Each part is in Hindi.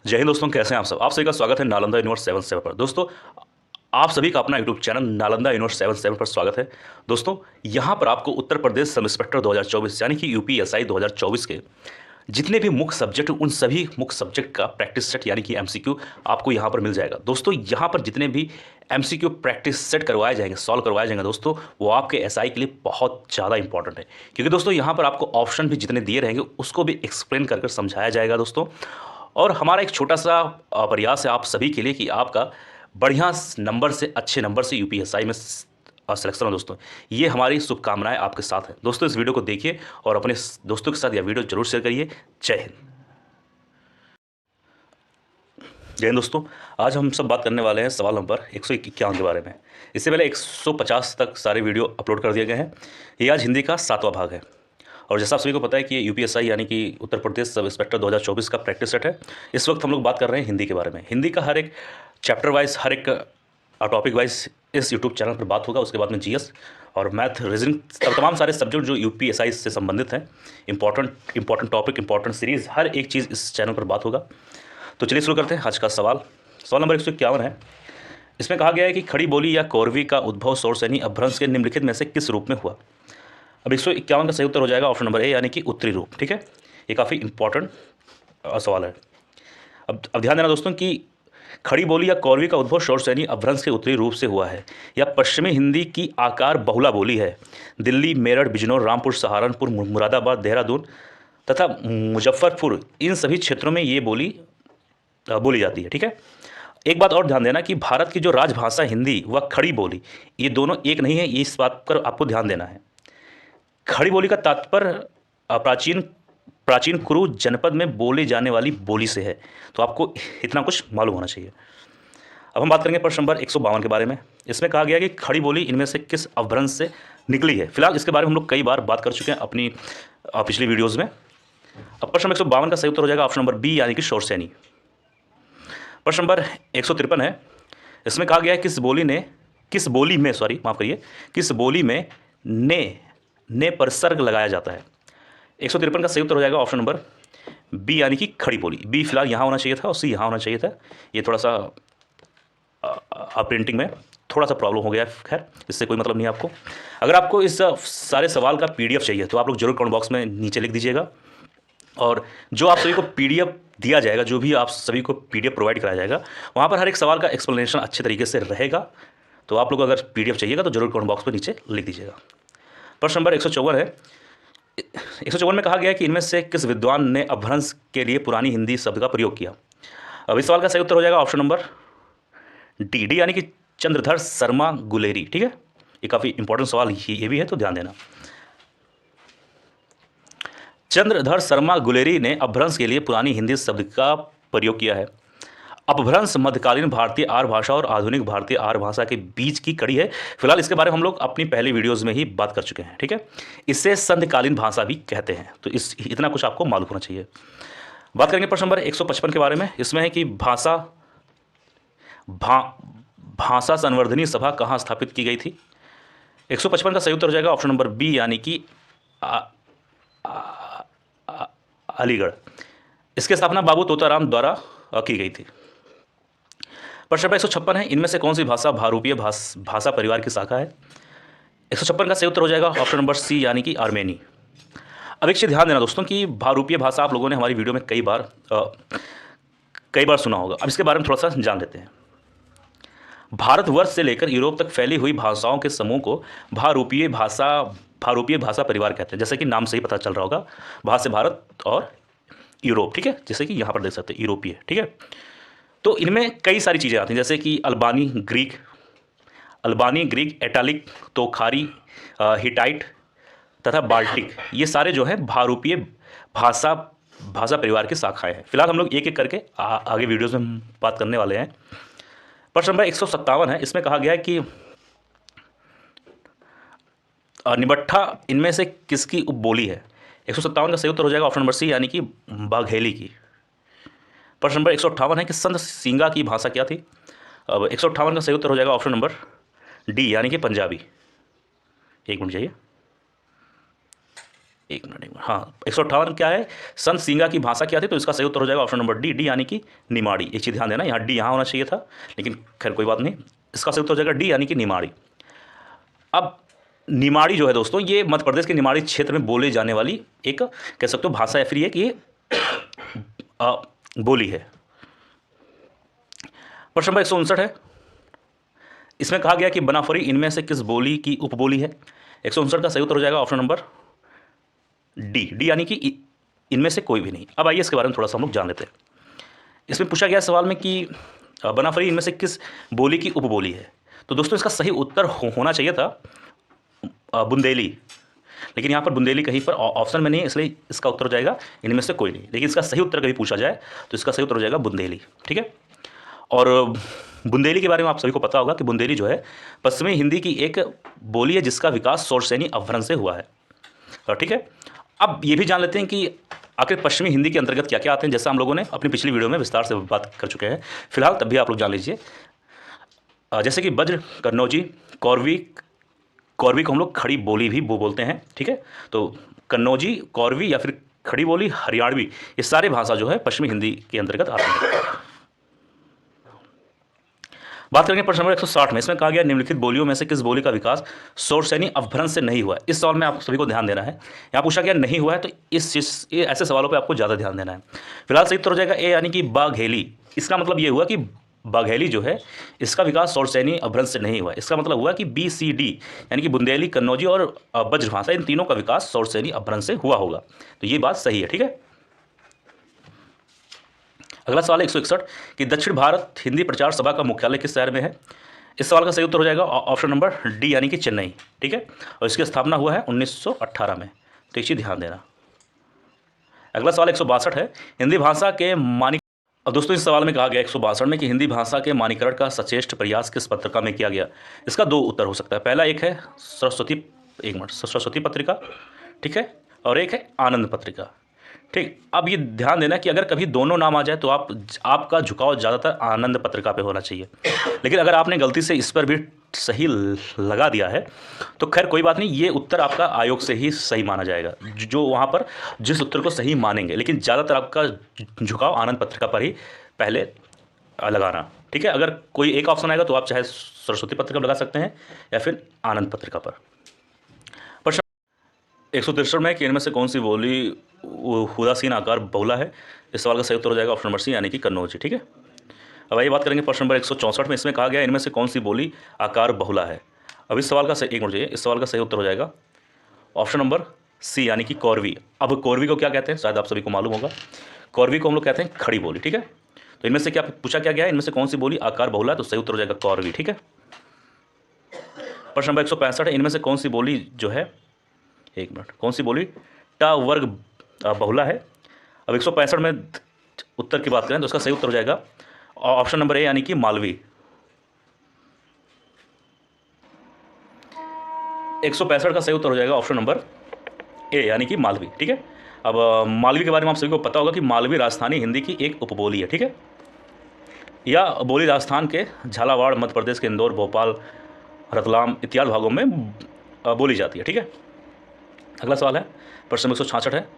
जय हिंद दोस्तों, कैसे हैं आप सब। आप सभी का स्वागत है नालंदा यूनिवर्स 77 पर। दोस्तों, आप सभी का अपना यूट्यूब चैनल नालंदा यूनिवर्स 77 पर स्वागत है। दोस्तों, यहाँ पर आपको उत्तर प्रदेश सब इंस्पेक्टर 2024 यानी कि यूपीएसआई 2024 के जितने भी मुख्य सब्जेक्ट, उन सभी मुख्य सब्जेक्ट का प्रैक्टिस सेट यानी कि एमसीक्यू आपको यहाँ पर मिल जाएगा। दोस्तों, यहाँ पर जितने भी एमसीक्यू प्रैक्टिस सेट करवाए जाएंगे, सॉल्व करवाए जाएंगे दोस्तों, वो आपके एसआई के लिए बहुत ज़्यादा इंपॉर्टेंट है। क्योंकि दोस्तों, यहाँ पर आपको ऑप्शन भी जितने दिए रहेंगे उसको भी एक्सप्लेन कर समझाया जाएगा दोस्तों। और हमारा एक छोटा सा प्रयास है आप सभी के लिए कि आपका बढ़िया नंबर से, अच्छे नंबर से यूपीएसआई में सिलेक्शन हो दोस्तों। ये हमारी शुभकामनाएं आपके साथ हैं दोस्तों। इस वीडियो को देखिए और अपने दोस्तों के साथ यह वीडियो जरूर शेयर करिए। जय हिंद। जय हिंद दोस्तों, आज हम सब बात करने वाले हैं सवाल नंबर 151 के बारे में। इससे पहले 150 तक सारे वीडियो अपलोड कर दिए गए हैं। ये आज हिंदी का 7वां भाग है। और जैसा आप सभी को पता है कि यूपीएसआई यानी कि उत्तर प्रदेश सब इंस्पेक्टर 2024 का प्रैक्टिस सेट है। इस वक्त हम लोग बात कर रहे हैं हिंदी के बारे में। हिंदी का हर एक चैप्टर वाइज, हर एक टॉपिक वाइज इस यूट्यूब चैनल पर बात होगा। उसके बाद में जीएस और मैथ, रीजनिंग, तमाम सारे सब्जेक्ट जो यूपीएसआई से संबंधित हैं, इंपॉर्टेंट टॉपिक, इंपॉर्टेंट सीरीज़, हर एक चीज़ इस चैनल पर बात होगा। तो चलिए शुरू करते हैं आज का सवाल। सवाल नंबर 151 है। इसमें कहा गया है कि खड़ी बोली या कौरवी का उद्भव सोर्स यानी अपभ्रंश के निम्नलिखित में से किस रूप में हुआ। अब 151 का सही उत्तर हो जाएगा ऑप्शन नंबर ए यानी कि उत्तरी रूप। ठीक है, ये काफ़ी इंपॉर्टेंट सवाल है। अब ध्यान देना दोस्तों कि खड़ी बोली या कौरवी का उद्भव शोर यानी अपभ्रंश के उत्तरी रूप से हुआ है। यह पश्चिमी हिंदी की आकार बहुला बोली है। दिल्ली, मेरठ, बिजनौर, रामपुर, सहारनपुर, मुरादाबाद, देहरादून तथा मुजफ्फरपुर, इन सभी क्षेत्रों में ये बोली बोली जाती है। ठीक है, एक बात और ध्यान देना कि भारत की जो राजभाषा हिंदी व खड़ी बोली, ये दोनों एक नहीं है। ये इस बात पर आपको ध्यान देना है। खड़ी बोली का तात्पर्य प्राचीन कुरु जनपद में बोले जाने वाली बोली से है। तो आपको इतना कुछ मालूम होना चाहिए। अब हम बात करेंगे प्रश्न नंबर 152 के बारे में। इसमें कहा गया कि खड़ी बोली इनमें से किस अपभ्रंश से निकली है। फिलहाल इसके बारे में हम लोग कई बार बात कर चुके हैं अपनी पिछली वीडियोज़ में। अब प्रश्न नंबर 152 का सही उत्तर हो जाएगा ऑप्शन नंबर बी यानी कि शोरसैनी। प्रश्न नंबर 153 है। इसमें कहा गया है किस बोली में ने पर सर्ग लगाया जाता है। 153 का सही उत्तर हो जाएगा ऑप्शन नंबर बी यानी कि खड़ी बोली। बी फिलहाल यहाँ होना चाहिए था और सी यहाँ होना चाहिए था। ये थोड़ा सा प्रिंटिंग में थोड़ा सा प्रॉब्लम हो गया है। खैर, इससे कोई मतलब नहीं है आपको। अगर आपको इस सारे सवाल का पीडीएफ चाहिए तो आप लोग जरूर कमेंट बॉक्स में नीचे लिख दीजिएगा। और जो आप सभी को पीडीएफ दिया जाएगा, जो भी आप सभी को पीडीएफ प्रोवाइड कराया जाएगा, वहाँ पर हर एक सवाल का एक्सप्लेनेशन अच्छे तरीके से रहेगा। तो आप लोग अगर पीडीएफ चाहिएगा तो जरूर कमेंट बॉक्स में नीचे लिख दीजिएगा। प्रश्न नंबर 154 है। 154 में कहा गया है कि इनमें से किस विद्वान ने अपभ्रंश के लिए पुरानी हिंदी शब्द का प्रयोग किया। अब इस सवाल का सही उत्तर हो जाएगा ऑप्शन नंबर डी यानी कि चंद्रधर शर्मा गुलेरी। ठीक है, ये काफ़ी इंपॉर्टेंट सवाल ये भी है, तो ध्यान देना। चंद्रधर शर्मा गुलेरी ने अपभ्रंश के लिए पुरानी हिंदी शब्द का प्रयोग किया है। अपभ्रंश मध्यकालीन भारतीय आर्य भाषा और आधुनिक भारतीय आर्य भाषा के बीच की कड़ी है। फिलहाल इसके बारे में हम लोग अपनी पहली वीडियोस में ही बात कर चुके हैं। ठीक है, इसे संधिकालीन भाषा भी कहते हैं। तो इतना कुछ आपको मालूम होना चाहिए। बात करेंगे प्रश्न नंबर 155 के बारे में। इसमें है कि भाषा संवर्धनी सभा कहाँ स्थापित की गई थी। 155 का सही उत्तर हो जाएगा ऑप्शन नंबर बी यानी कि अलीगढ़। इसकी स्थापना बाबू तोताराम द्वारा की गई थी। प्रश्न नंबर 156 है। इनमें से कौन सी भाषा भारूपीय भाषा परिवार की शाखा है। 156 का सही उत्तर हो जाएगा ऑप्शन नंबर सी यानी कि आर्मेनी। अब एक चीज़ ध्यान देना दोस्तों कि भारूपीय भाषा आप लोगों ने हमारी वीडियो में कई बार सुना होगा। अब इसके बारे में थोड़ा सा जान लेते हैं। भारतवर्ष से लेकर यूरोप तक फैली हुई भाषाओं के समूह को भारूपीय भाषा परिवार कहते हैं। जैसे कि नाम से ही पता चल रहा होगा, भारत से भारत और यूरोप। ठीक है, जैसे कि यहाँ पर देख सकते हैं यूरोपीय। ठीक है, तो इनमें कई सारी चीज़ें आती हैं जैसे कि अल्बानी ग्रीक, एटालिक, तोखारी, हिटाइट तथा बाल्टिक। ये सारे जो हैं भारूपीय भाषा परिवार की शाखाएं हैं। फिलहाल हम लोग एक एक करके आगे वीडियोस में बात करने वाले हैं। प्रश्न नंबर 157 है। इसमें कहा गया है कि निबट्ठा इनमें से किसकी उपबोली है। 157 का सही उत्तर हो जाएगा ऑप्शन नंबर सी यानी कि बाघेली की। प्रश्न नंबर 158 है कि संत सींगा की भाषा क्या थी। अब 158 का सही उत्तर हो जाएगा ऑप्शन नंबर डी यानी कि पंजाबी। एक मिनट चाहिए। एक मिनट, हाँ 158 क्या है, संत सींगा की भाषा क्या थी, तो इसका सही उत्तर हो जाएगा ऑप्शन नंबर डी, डी यानी कि निमाड़ी। एक चीज़ ध्यान देना, यहाँ डी यहाँ होना चाहिए था, लेकिन खैर कोई बात नहीं, इसका सही उत्तर हो जाएगा डी यानी कि निमाड़ी। अब निमाड़ी जो है दोस्तों, ये मध्य प्रदेश के निमाड़ी क्षेत्र में बोले जाने वाली एक कह सकते हो भाषा, या फिर एक ये बोली है। प्रश्न नंबर 159 है, इसमें कहा गया कि बनाफरी इनमें से किस बोली की उपबोली है। 159 का सही उत्तर हो जाएगा ऑप्शन नंबर डी, डी यानी कि इनमें से कोई भी नहीं। अब आइए इसके बारे में थोड़ा सा हम लोग जान लेते हैं। इसमें पूछा गया सवाल में कि बनाफरी इनमें से किस बोली की उपबोली है, तो दोस्तों इसका सही उत्तर होना चाहिए था बुंदेली, लेकिन यहाँ पर बुंदेली कहीं पर ऑप्शन में नहीं है, इसलिए इसका उत्तर हो जाएगा इनमें से कोई नहीं। लेकिन इसका सही उत्तर कभी पूछा जाए तो इसका सही उत्तर हो जाएगा बुंदेली, ठीक है। और बुंदेली के बारे में आप सभी को पता होगा कि बुंदेली जो है पश्चिमी हिंदी की एक बोली है जिसका विकास शौरसेनी अपभ्रंश से हुआ है, ठीक है। अब ये भी जान लेते हैं कि आखिर पश्चिमी हिंदी के अंतर्गत क्या क्या आते हैं, जैसा हम लोगों ने अपनी पिछली वीडियो में विस्तार से बात कर चुके हैं, फिलहाल तब भी आप लोग जान लीजिए। जैसे कि वज्र, कन्नौजी, कौरवी, कौरवी को हम लोग खड़ी बोली भी बोलते हैं, ठीक है। तो कन्नौजी, कौरवी या फिर खड़ी बोली, हरियाणवी, ये सारे भाषा जो है पश्चिमी हिंदी के अंतर्गत आते हैं। बात करेंगे प्रश्न नंबर 160 में, इसमें कहा गया निम्नलिखित बोलियों में से किस बोली का विकास शौरसेनी अपभ्रंश से नहीं हुआ है। इस सवाल में आप सभी को ध्यान देना है, यहाँ पूछा गया नहीं हुआ है, तो इस चीज ऐसे सवालों पे आपको ज़्यादा ध्यान देना है। फिलहाल सही उत्तर हो जाएगा ए यानी कि बाघेली। इसका मतलब ये हुआ कि बाघेली जो है इसका विकास शौरसेनी अपभ्रंश से नहीं हुआ। इसका मतलब हुआ कि बी सी डी यानी कि बुंदेली, कन्नौजी और ब्रजभाषा, इन तीनों का विकास शौरसेनी अपभ्रंश से हुआ होगा, तो ये बात सही है, ठीक है। अगला सवाल है 161 कि दक्षिण भारत हिंदी प्रचार सभा का मुख्यालय किस शहर में है। इस सवाल का सही उत्तर हो जाएगा ऑप्शन नंबर डी यानी कि चेन्नई, ठीक है। और इसकी स्थापना हुआ है 1918 में, तो इसी ध्यान देना। अगला सवाल 162 है, हिंदी भाषा के मानिक। अब दोस्तों इस सवाल में कहा गया 162 में कि हिंदी भाषा के मानकीकरण का सचेष्ट प्रयास किस पत्रिका में किया गया। इसका दो उत्तर हो सकता है, पहला एक है सरस्वती पत्रिका, ठीक है, और एक है आनंद पत्रिका, ठीक। अब ये ध्यान देना कि अगर कभी दोनों नाम आ जाए तो आपका झुकाव ज़्यादातर आनंद पत्रिका पे होना चाहिए, लेकिन अगर आपने गलती से इस पर भी सही लगा दिया है तो खैर कोई बात नहीं, ये उत्तर आपका आयोग से ही सही माना जाएगा, जो वहाँ पर जिस उत्तर को सही मानेंगे, लेकिन ज़्यादातर आपका झुकाव आनंद पत्रिका पर ही पहले लगाना, ठीक है। अगर कोई एक ऑप्शन आएगा तो आप चाहे सरस्वती पत्रिका लगा सकते हैं या फिर आनंद पत्रिका पर। 163 में कि इनमें से कौन सी बोली उदासीन आकार बहुला है। इस सवाल का सही उत्तर हो जाएगा ऑप्शन नंबर सी यानी कि कन्नौजी, ठीक है। अब आइए बात करेंगे प्रश्न नंबर 164 में, इसमें कहा गया इनमें से कौन सी बोली आकार बहुला है। अब इस सवाल का सही, एक मिनट चाहिए, इस सवाल का सही उत्तर हो जाएगा ऑप्शन नंबर सी यानी कि कौरवी। अब कौरवी को क्या कहते हैं, शायद आप सभी को मालूम होगा, कौरवी को हम लोग कहते हैं खड़ी बोली, ठीक है। तो इनमें से क्या पूछा क्या गया है, इनमें से कौन सी बोली आकार बहुला है, तो सही उत्तर हो जाएगा कौरवी, ठीक है। प्रश्न नंबर 165 है, इनमें से कौन सी बोली जो है, एक मिनट, कौन सी बोली टा वर्ग बहुला है। अब 165 में उत्तर की बात करें तो इसका सही उत्तर हो जाएगा ऑप्शन नंबर ए यानी कि मालवी। 165 का सही उत्तर हो जाएगा ऑप्शन नंबर ए यानी कि मालवी, ठीक है। अब मालवी के बारे में आप सभी को पता होगा कि मालवी राजस्थानी हिंदी की एक उपबोली है, ठीक है। यह बोली राजस्थान के झालावाड़, मध्य प्रदेश के इंदौर, भोपाल, रतलाम इत्यादि भागों में बोली जाती है, ठीक है। अगला सवाल है प्रश्न 166 है,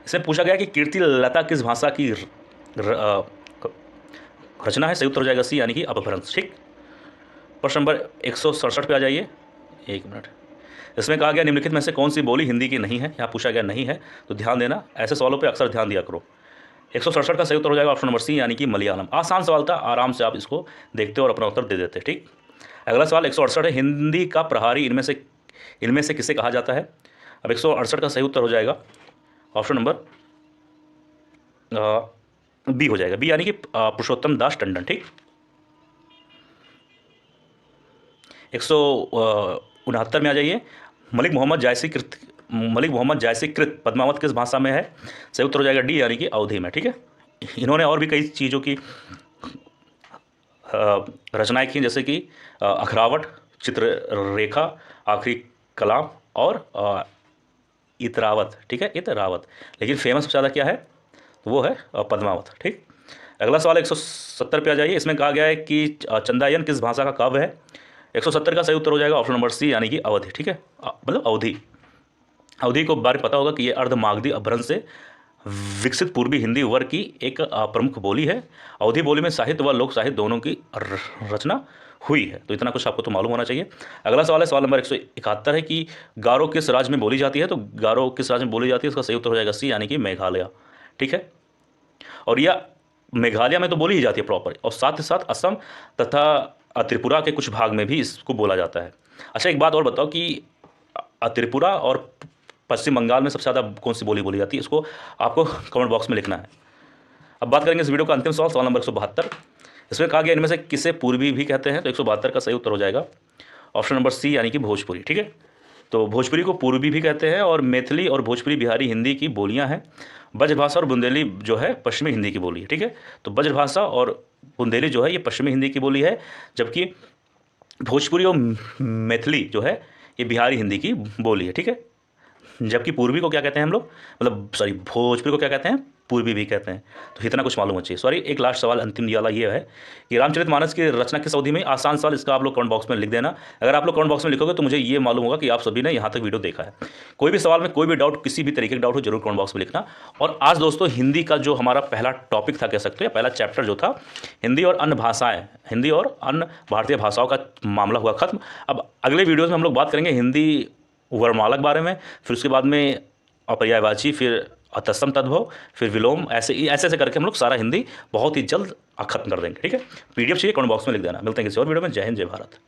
इसमें पूछा गया कि कीर्ति लता किस भाषा की रचना है। सही उत्तर हो जाएगा सी यानी कि अपभ्रंश, ठीक। प्रश्न नंबर 167 पे आ जाइए, एक मिनट। इसमें कहा गया निम्नलिखित में से कौन सी बोली हिंदी की नहीं है। यहाँ पूछा गया नहीं है, तो ध्यान देना, ऐसे सवालों पे अक्सर ध्यान दिया करो। 167 का सही उत्तर हो जाएगा ऑप्शन नंबर सी यानी कि मलयालम। आसान सवाल था, आराम से आप इसको देखते और अपना उत्तर दे देते, ठीक। अगला सवाल 168 है, हिंदी का प्रहारी इनमें से किसे कहा जाता है। अब 168 का सही उत्तर हो जाएगा ऑप्शन नंबर बी हो जाएगा, बी यानी कि पुरुषोत्तम दास टंडन, ठीक। 169 में आ जाइए, मलिक मोहम्मद जायसी कृत पद्मावत किस भाषा में है। सही उत्तर हो जाएगा डी यानी कि अवधी में, ठीक है। इन्होंने और भी कई चीज़ों की रचनाएं की, जैसे कि अखरावट, चित्ररेखा, आखिरी कलाम और इतरावत, ठीक है, इतरावत, लेकिन फेमस ज़्यादा क्या है तो वो है पद्मावत, ठीक। अगला सवाल 170 पे आ जाइए, इसमें कहा गया है कि चंदायन किस भाषा का काव्य है। 170 का सही उत्तर हो जाएगा ऑप्शन नंबर सी यानी कि अवधि, ठीक है, मतलब अवधि। अवधि को बारे पता होगा कि ये अर्धमागधी अपभ्रंश से विकसित पूर्वी हिंदी वर्ग की एक प्रमुख बोली है। अवधी बोली में साहित्य व लोक साहित्य दोनों की रचना हुई है। तो इतना कुछ आपको तो मालूम होना चाहिए। अगला सवाल है, सवाल नंबर 171 है कि गारो किस राज्य में बोली जाती है। तो गारो किस राज्य में बोली जाती है, इसका सही उत्तर हो जाएगा सी, यानी कि मेघालय। ठीक है, और यह मेघालय में तो बोली ही जाती है प्रॉपर, और साथ ही साथ असम तथा त्रिपुरा के कुछ भाग में भी इसको बोला जाता है। अच्छा, एक बात और बताओ कि त्रिपुरा और पश्चिम बंगाल में सबसे ज़्यादा कौन सी बोली जाती है, इसको आपको कमेंट बॉक्स में लिखना है। अब बात करेंगे इस वीडियो का अंतिम सवाल, सवाल नंबर 172। इसमें कहा गया इनमें से किसे पूर्वी भी कहते हैं। तो 172 का सही उत्तर हो जाएगा ऑप्शन नंबर सी, यानी कि भोजपुरी। ठीक है, तो भोजपुरी को पूर्वी भी कहते हैं, और मैथिली और भोजपुरी बिहारी हिंदी की बोलियां हैं। ब्रजभाषा और बुंदेली जो है पश्चिमी हिंदी की बोली है। ठीक है, तो ब्रजभाषा और बुंदेली जो है ये पश्चिमी हिंदी की बोली है, जबकि भोजपुरी और मैथिली जो है ये बिहारी हिंदी की बोली है। ठीक है, जबकि पूर्वी को क्या कहते हैं हम लोग, मतलब सॉरी, भोजपुरी को क्या कहते हैं, पूर्वी भी कहते हैं। तो इतना कुछ मालूम होना चाहिए। सॉरी, एक लास्ट सवाल अंतिम वाला ये है कि रामचरितमानस की रचना किस अवधि में। आसान सवाल, इसका आप लोग कमेंट बॉक्स में लिख देना। अगर आप लोग कमेंट बॉक्स में लिखोगे तो मुझे ये मालूम होगा कि आप सभी ने यहाँ तक वीडियो देखा है। कोई भी सवाल में कोई भी डाउट, किसी भी तरीके का डाउट हो, जरूर कमेंट बॉक्स में लिखना। और आज दोस्तों हिंदी का जो हमारा पहला टॉपिक था, कह सकते हैं पहला चैप्टर जो था, हिंदी और अन्य भाषाएं, हिंदी और अन्य भारतीय भाषाओं का मामला हुआ खत्म। अब अगले वीडियोज़ में हम लोग बात करेंगे हिंदी वर्णमाला के बारे में, फिर उसके बाद में अपर्यायवाची, फिर तत्सम तद्भव, फिर विलोम, ऐसे करके हम लोग सारा हिंदी बहुत ही जल्द खत्म कर देंगे। ठीक है, PDF चाहिए कमेंट बॉक्स में लिख देना। मिलते हैं किसी और वीडियो में। जय हिंद, जय भारत।